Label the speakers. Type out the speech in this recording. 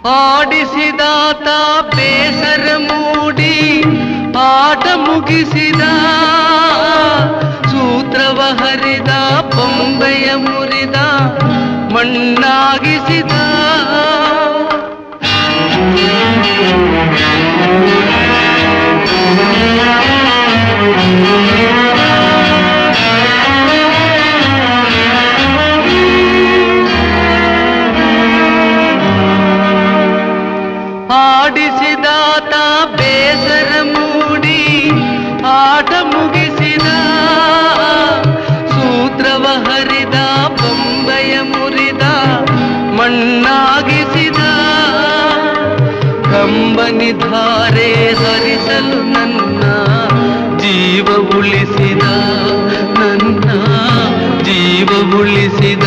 Speaker 1: ಆಡಿಸಿದಾತ ಬೇಸರ ಮೂಡಿ ಆಟ ಮುಗಿಸಿದ, ಸೂತ್ರವ ಹರಿದ ಬೊಂಬೆಯ ಮುರಿದ ಮಣ್ಣಾಗಿಸಿದ. ಆಡಿಸಿದಾತ ಬೇಸರ ಮೂಡಿ ಆಟ ಮುಗಿಸಿದ, ಸೂತ್ರವ ಹರಿದ ಬೊಂಬೆಯ ಮುರಿದ ಮಣ್ಣಾಗಿಸಿದ. ಕಂಬನಿ ಧಾರೆ ಹರಿಸಲು ನನ್ನ ಜೀವ ಉಳಿಸಿದ, ನನ್ನ ಜೀವ ಉಳಿಸಿದ.